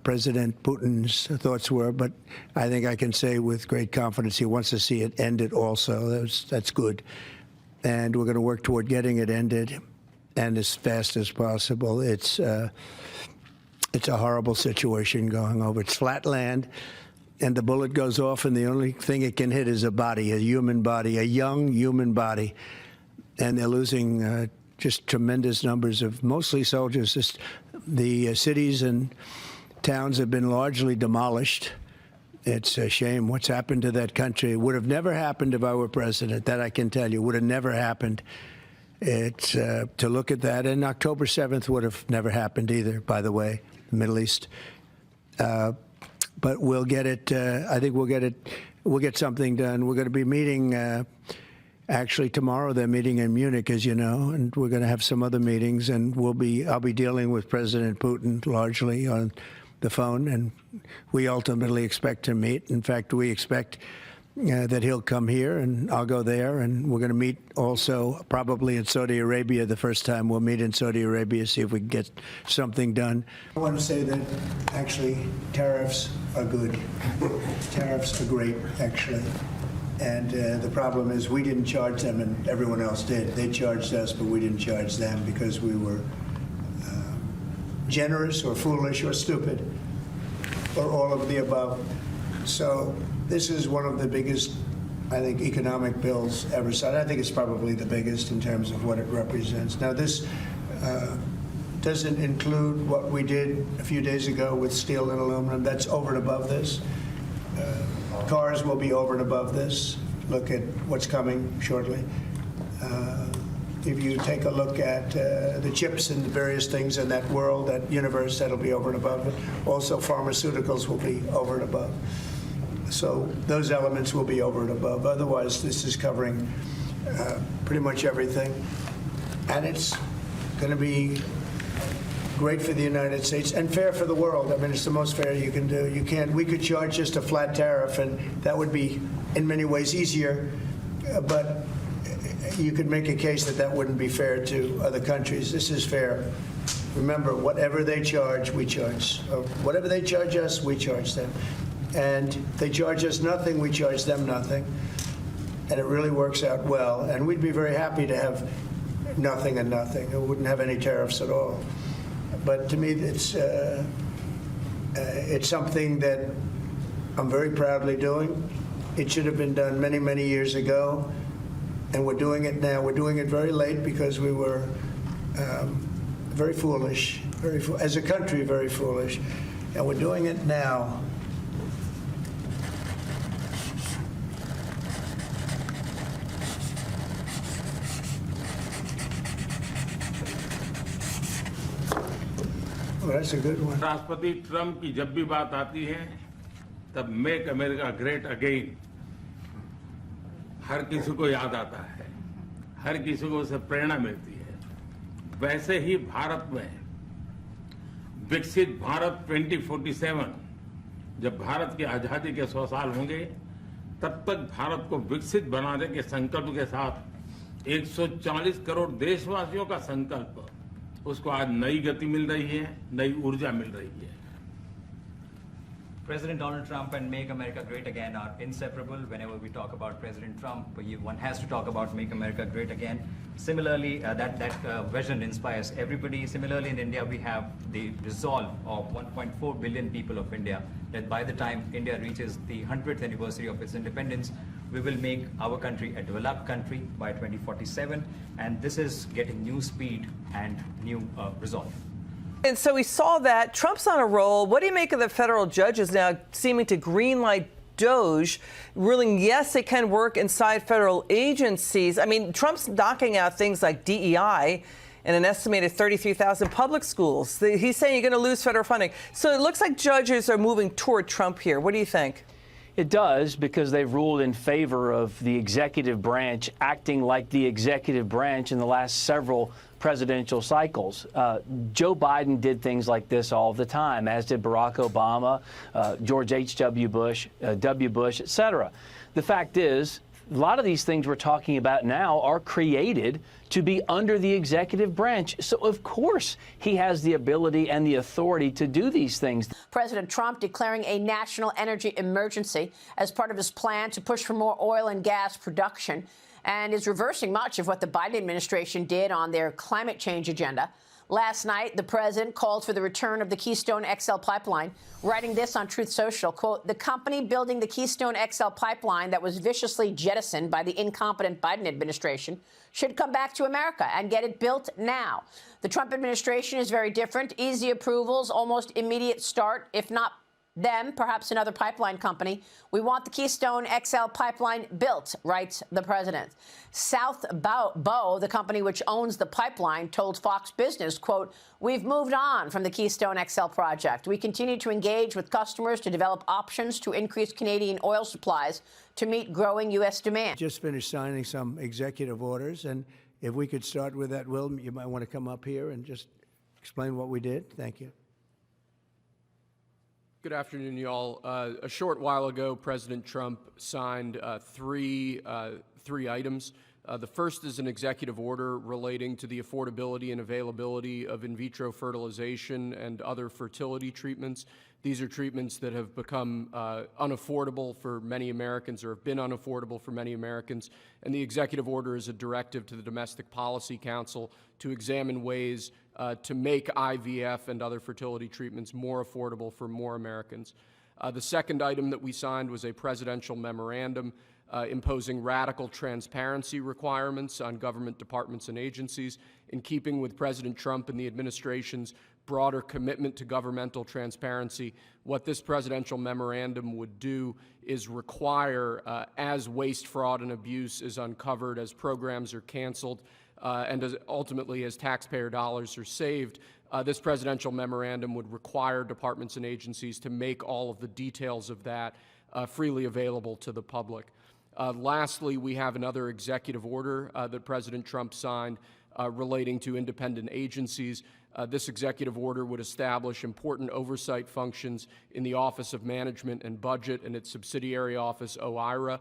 President Putin's thoughts were, but I think I can say with great confidence he wants to see it ended also. That's good. And we're going to work toward getting it ended and as fast as possible. It's a horrible situation going over. It's flat land, and the bullet goes off, and the only thing it can hit is a body, a human body, a young human body. And they're losing just tremendous numbers of mostly soldiers. Just the cities and towns have been largely demolished. It's a shame what's happened to that country. It would have never happened if I were president. That I can tell you. Would have never happened. It's to look at that. And October 7th would have never happened either, by the way, the Middle East. But we'll get it. I think we'll get it. We'll get something done. We're going to be meeting. Actually, tomorrow they're meeting in Munich, as you know, and we're going to have some other meetings. And I'll be dealing with President Putin largely on the phone, and we ultimately expect to meet. In fact, we expect that he'll come here, and I'll go there, and we're going to meet also probably in Saudi Arabia. The first time we'll meet in Saudi Arabia, see if we can get something done. I want to say that actually tariffs are good. Tariffs are great, actually. And the problem is we didn't charge them and everyone else did. They charged us, but we didn't charge them because we were generous or foolish or stupid or all of the above. So this is one of the biggest, I think, economic bills ever signed. I think it's probably the biggest in terms of what it represents. Now, this doesn't include what we did a few days ago with steel and aluminum. That's over and above this. Cars will be over and above this. Look at what's coming shortly. If you take a look at the chips and the various things in that world, that universe, that'll be over and above it. Also, pharmaceuticals will be over and above. So those elements will be over and above. Otherwise, this is covering pretty much everything. And it's going to be great for the United States and fair for the world. I mean, it's the most fair you can do. We could charge just a flat tariff, and that would be in many ways easier, but you could make a case that that wouldn't be fair to other countries. This is fair. Remember, whatever they charge, we charge. Whatever they charge us, we charge them. And if they charge us nothing, we charge them nothing. And it really works out well. And we'd be very happy to have nothing and nothing. We wouldn't have any tariffs at all. But to me, it's something that I'm very proudly doing. It should have been done many, many years ago, and we're doing it now. We're doing it very late because we were very foolish, as a country, very foolish, and we're doing it now. Well, that's a good one. राष्ट्रपति Trump की जब भी बात आती है तब make America great again हर किसी को याद आता है, हर किसी को उससे प्रेरणा मिलती है। वैसे ही भारत में विकसित भारत 2047 जब भारत की आजादी के 100 साल होंगे तब तक भारत को विकसित बनाने के संकल्प के साथ 140 करोड़ देशवासियों का संकल्प, उसको आज नई गति मिल रही है, नई ऊर्जा मिल रही है। President Donald Trump and Make America Great Again are inseparable. Whenever we talk about President Trump, one has to talk about Make America Great Again. Similarly, that vision inspires everybody. Similarly, in India, we have the resolve of 1.4 billion people of India that by the time India reaches the 100th anniversary of its independence, we will make our country a developed country by 2047. And this is getting new speed and new resolve. And so we saw that Trump's on a roll. What do you make of the federal judges now seeming to greenlight DOGE, ruling yes, it can work inside federal agencies? I mean, Trump's knocking out things like DEI and an estimated 33,000 public schools. He's saying you're going to lose federal funding. So it looks like judges are moving toward Trump here. What do you think? It does, because they've ruled in favor of the executive branch acting like the executive branch in the last several presidential cycles. Joe Biden did things like this all the time, as did Barack Obama, George H.W. Bush, W. Bush, et cetera. The fact is, a lot of these things we're talking about now are created to be under the executive branch. So, of course, he has the ability and the authority to do these things. President Trump declaring a national energy emergency as part of his plan to push for more oil and gas production, and is reversing much of what the Biden administration did on their climate change agenda. Last night, the president called for the return of the Keystone XL pipeline, writing this on Truth Social, quote, "The company building the Keystone XL pipeline that was viciously jettisoned by the incompetent Biden administration should come back to America and get it built now. The Trump administration is very different. Easy approvals, almost immediate start, if not them, perhaps another pipeline company. We want the Keystone XL pipeline built," writes the president. South Bow, the company which owns the pipeline, told Fox Business, quote, "We've moved on from the Keystone XL project. We continue to engage with customers to develop options to increase Canadian oil supplies to meet growing U.S. demand." Just finished signing some executive orders, and if we could start with that, Will, you might want to come up here and just explain what we did. Thank you. Good afternoon, y'all. A short while ago, President Trump signed three items. The first is an executive order relating to the affordability and availability of in vitro fertilization and other fertility treatments. These are treatments that have become unaffordable for many Americans, or have been unaffordable for many Americans. And the executive order is a directive to the Domestic Policy Council to examine ways to make IVF and other fertility treatments more affordable for more Americans. The second item that we signed was a presidential memorandum imposing radical transparency requirements on government departments and agencies, in keeping with President Trump and the administration's broader commitment to governmental transparency. What this presidential memorandum would do is require, as waste, fraud, and abuse is uncovered, as programs are canceled, and ultimately as taxpayer dollars are saved, this presidential memorandum would require departments and agencies to make all of the details of that freely available to the public. Lastly, we have another executive order that President Trump signed relating to independent agencies. This executive order would establish important oversight functions in the Office of Management and Budget and its subsidiary office, OIRA,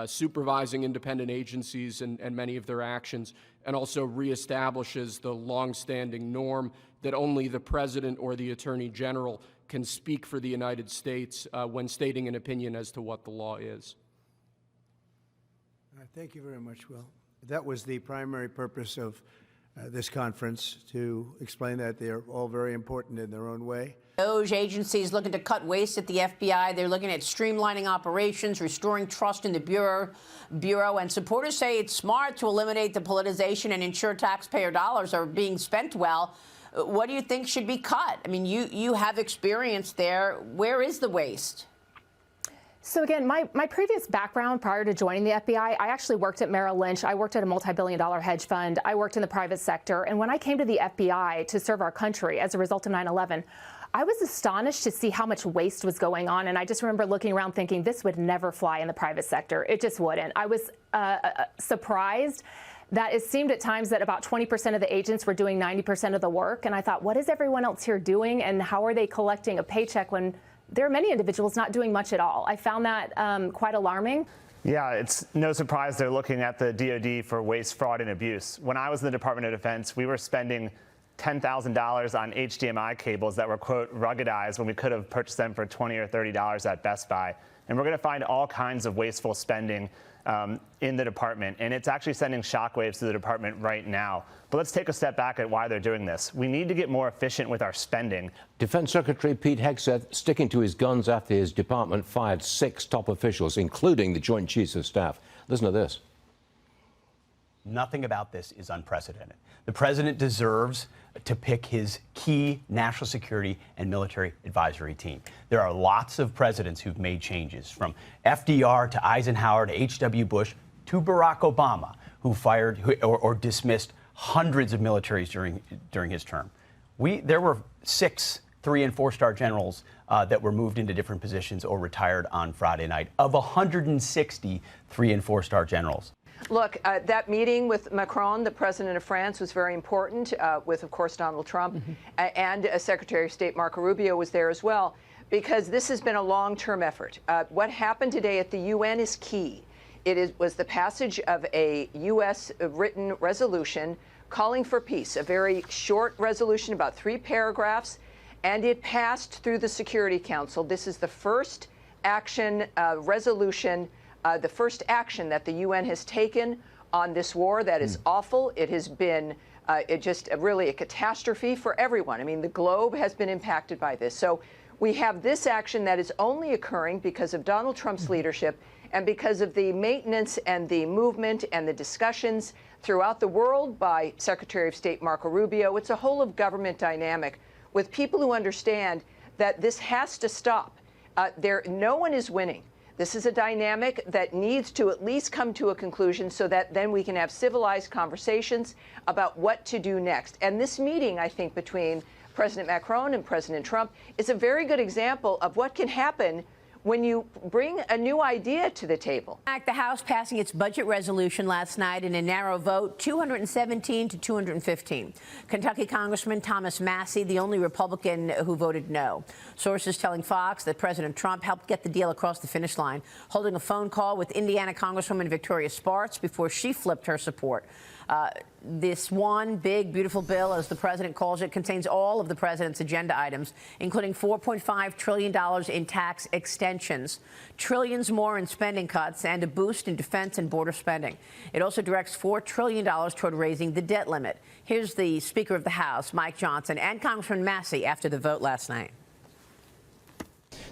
supervising independent agencies and many of their actions, and also reestablishes the longstanding norm that only the President or the Attorney General can speak for the United States when stating an opinion as to what the law is. Thank you very much, Will. That was the primary purpose of this conference, to explain that they're all very important in their own way. DOGE agencies looking to cut waste at the FBI. They're looking at streamlining operations, restoring trust in the Bureau. And supporters say it's smart to eliminate the politicization and ensure taxpayer dollars are being spent well. What do you think should be cut? I mean, you have experience there. Where is the waste? So again, my previous background prior to joining the FBI, I actually worked at Merrill Lynch. I worked at a multi-billion-dollar hedge fund. I worked in the private sector. And when I came to the FBI to serve our country as a result of 9/11, I was astonished to see how much waste was going on. And I just remember looking around thinking this would never fly in the private sector. It just wouldn't. I was surprised that it seemed at times that about 20% of the agents were doing 90% of the work. And I thought, what is everyone else here doing? And how are they collecting a paycheck when there are many individuals not doing much at all? I found that quite alarming. Yeah, it's no surprise they're looking at the DOD for waste, fraud, and abuse. When I was in the Department of Defense, we were spending $10,000 on HDMI cables that were, quote, ruggedized when we could have purchased them for $20 or $30 at Best Buy. And we're going to find all kinds of wasteful spending in the department, and it's actually sending shockwaves to the department right now. But let's take a step back at why they're doing this. We need to get more efficient with our spending. Defense Secretary Pete Hegseth sticking to his guns after his department fired 6 top officials, including the Joint Chiefs of Staff. Listen to this. Nothing about this is unprecedented. The president deserves to pick his key national security and military advisory team. There are lots of presidents who've made changes, from FDR to Eisenhower to H.W. Bush to Barack Obama, who fired or dismissed hundreds of militaries during his term. There were 6 3- and 4-star generals that were moved into different positions or retired on Friday night, of 160 3- and 4-star generals. Look, that meeting with Macron, the president of France, was very important, with, of course, Donald Trump, and Secretary of State Marco Rubio was there as well, because this has been a long-term effort. What happened today at the UN is key. It was the passage of a U.S. written resolution calling for peace, a very short resolution, about 3 paragraphs, and it passed through the Security Council. This is the first action resolution, the first action that the UN has taken on this war that is awful. It has been It just really a catastrophe for everyone. I mean, the globe has been impacted by this. So we have this action that is only occurring because of Donald Trump's leadership and because of the maintenance and the movement and the discussions throughout the world by Secretary of State Marco Rubio. It's a whole of government dynamic with people who understand that this has to stop. No one is winning. This is a dynamic that needs to at least come to a conclusion so that then we can have civilized conversations about what to do next. And this meeting, I think, between President Macron and President Trump is a very good example of what can happen when you bring a new idea to the table. The House passing its budget resolution last night in a narrow vote, 217 to 215. Kentucky Congressman Thomas Massey, the only Republican who voted no. Sources telling Fox that President Trump helped get the deal across the finish line, holding a phone call with Indiana Congresswoman Victoria Spartz before she flipped her support. This one big, beautiful bill, as the president calls it, contains all of the president's agenda items, including $4.5 trillion in tax extensions, trillions more in spending cuts, and a boost in defense and border spending. It also directs $4 trillion toward raising the debt limit. Here's the Speaker of the House, Mike Johnson, and Congressman Massey after the vote last night.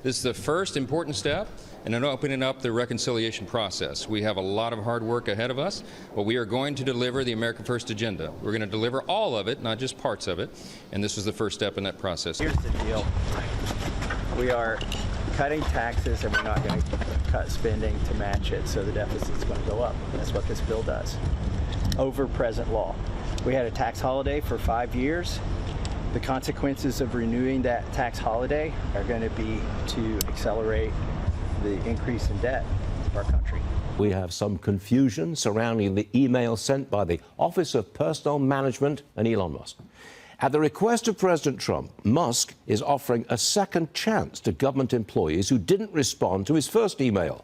This is the first important step in opening up the reconciliation process. We have a lot of hard work ahead of us, but we are going to deliver the America First agenda. We're going to deliver all of it, not just parts of it, and this was the first step in that process. Here's the deal. We are cutting taxes, and we're not going to cut spending to match it, so the deficit's going to go up. That's what this bill does, over present law. We had a tax holiday for 5 years. The consequences of renewing that tax holiday are going to be to accelerate the increase in debt of our country. We have some confusion surrounding the email sent by the Office of Personnel Management and Elon Musk. At the request of President Trump, Musk is offering a second chance to government employees who didn't respond to his first email.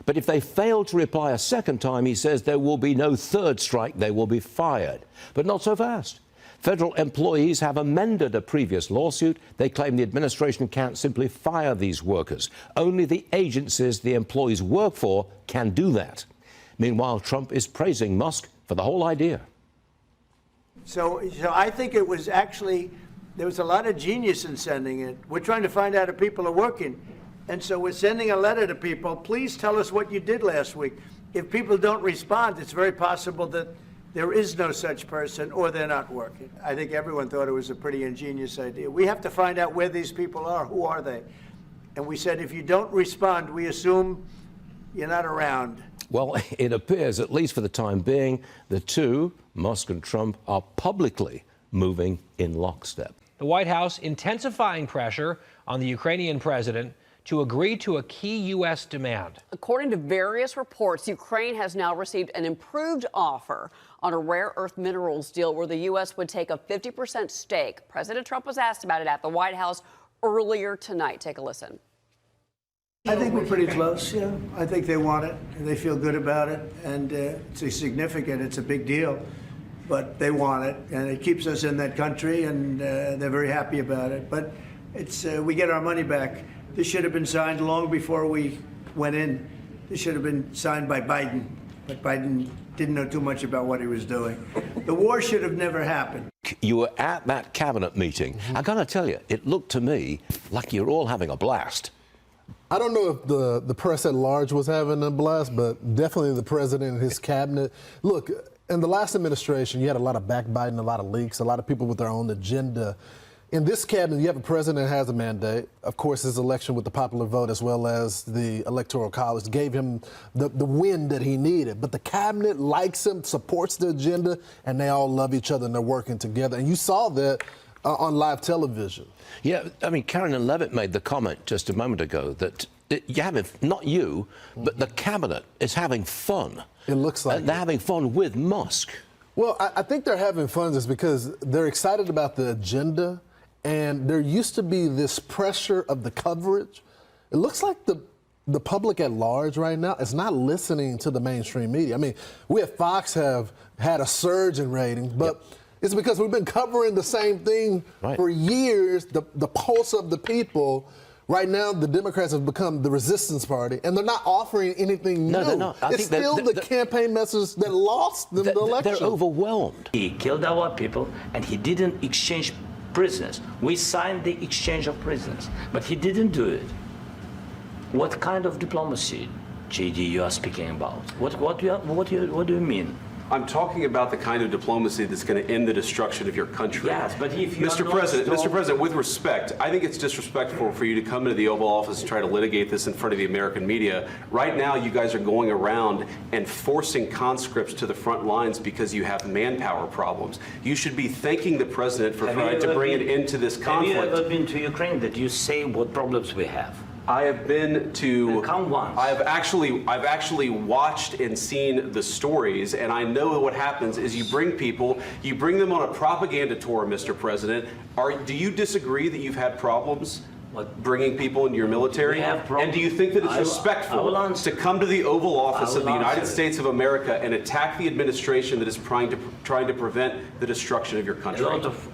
But if they fail to reply a second time, he says there will be no third strike, they will be fired. But not so fast. Federal employees have amended a previous lawsuit. They claim the administration can't simply fire these workers. Only the agencies the employees work for can do that. Meanwhile, Trump is praising Musk for the whole idea. So I think it was actually, there was a lot of genius in sending it. We're trying to find out if people are working. And so we're sending a letter to people. Please tell us what you did last week. If people don't respond, it's very possible that there is no such person, or they're not working. I think everyone thought it was a pretty ingenious idea. We have to find out where these people are. Who are they? And we said, if you don't respond, we assume you're not around. Well, it appears, at least for the time being, the two, Musk and Trump, are publicly moving in lockstep. The White House intensifying pressure on the Ukrainian president to agree to a key U.S. demand. According to various reports, Ukraine has now received an improved offer on a rare earth minerals deal where the U.S. would take a 50% stake. President Trump was asked about it at the White House earlier tonight. Take a listen. I think we're pretty close, yeah. I think they want it, and they feel good about it, and it's significant, it's a big deal, but they want it, and it keeps us in that country, and they're very happy about it. But it's we get our money back. This should have been signed long before we went in. This should have been signed by Biden, but Biden didn't know too much about what he was doing. The war should have never happened. You were at that cabinet meeting. I got to tell you, it looked to me like you're all having a blast. I don't know if the press at large was having a blast, but definitely the president and his cabinet. Look, in the last administration, you had a lot of backbiting, a lot of leaks, a lot of people with their own agenda. In this cabinet, you have a president that has a mandate. Of course, his election with the popular vote as well as the Electoral College gave him the win that he needed. But the cabinet likes him, supports the agenda, and they all love each other and they're working together. And you saw that on live television. Yeah, I mean, Karen Levitt made the comment just a moment ago that you have, not you, but the cabinet is having fun. It looks like they're having fun with Musk. Well, I think they're having fun just because they're excited about the agenda. And there used to be this pressure of the coverage. It looks like the public at large right now is not listening to the mainstream media. I mean, we at Fox have had a surge in ratings, but it's because we've been covering the same thing for years, the pulse of the people. Right now, the Democrats have become the resistance party, and they're not offering anything No, new. they're not. I It's think they're- still the campaign message that lost them the election. They're overwhelmed. He killed our people, and he didn't exchange prisoners. We signed the exchange of prisoners, but he didn't do it. What kind of diplomacy, JD, you are speaking about? What do you mean? I'm talking about the kind of diplomacy that's going to end the destruction of your country. Yes, but if you are Mr. not President, strong- Mr. President, with respect, I think it's disrespectful for you to come into the Oval Office and try to litigate this in front of the American media. Right now, you guys are going around and forcing conscripts to the front lines because you have manpower problems. You should be thanking the President for trying to bring an end to this conflict. Have you ever been to Ukraine that you say what problems we have? I have been to. Come once. I've actually watched and seen the stories, and I know what happens is you bring them on a propaganda tour, Mr. President. Do you disagree that you've had problems bringing people into your military? We have And problems. do you think that it's I will respectful answer. to come to the Oval Office I of the will United answer. States of America and attack the administration that is trying to prevent the destruction of your country?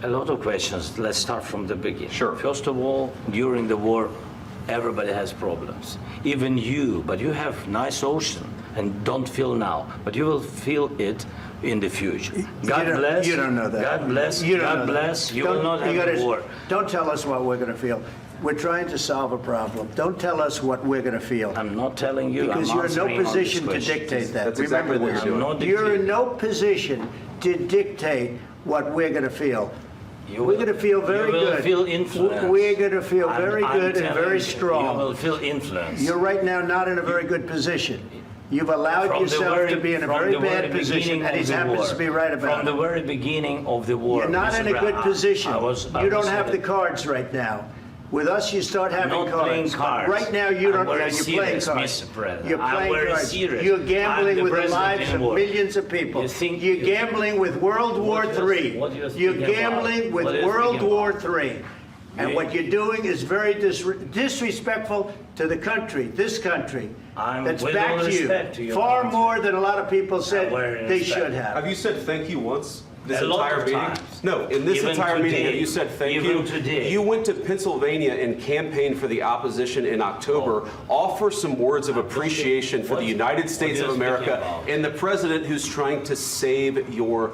A lot of questions. Let's start from the beginning. Sure. First of all, during the war, everybody has problems. Even you, but you have nice ocean and don't feel now, but you will feel it in the future. God bless. You don't know that. God bless. You don't God know that. bless. You Don't- will not you have gotta- a war. Don't tell us what we're going to feel. We're trying to solve a problem. Don't tell us what we're going to feel. I'm not telling you. Because I'm you're in no answering all these position to questions. dictate that. That's exactly Remember what this. you're doing. You're in no position to dictate what we're going to feel. We're going to feel very you will good. Feel influence. We're going to feel I'm very good and telling very you, strong. You will feel influence. You're right now not in a very good position. You've allowed From the yourself very- to be in a from very the very bad position, beginning and he of the happens war. to be right about From it. the very beginning of the war. You're not in a Mr. good Brown, position. I You was don't have the cards right now. With us, you start having I'm not playing cards. cards. Right now, you don't. I'm very You're playing serious, cards. Mr. President. You're I'm playing very cards. serious. You're I'm gambling the with the president lives in of war. millions of people. You're gambling with World War III. what you're You're speaking gambling about? with What you're World speaking War about? III. And what you're doing is very disrespectful to the country, this country, that's with all backed respect to you your far country. more than a lot of people said very they respect. should have. Have you said thank you once? This A lot entire of meeting? times. No, in this Even entire meeting, have today. you said thank Even you? today. You went to Pennsylvania and campaigned for the opposition in October. Offer some words of appreciation for the United States of you speaking America about? and the president who's trying to save your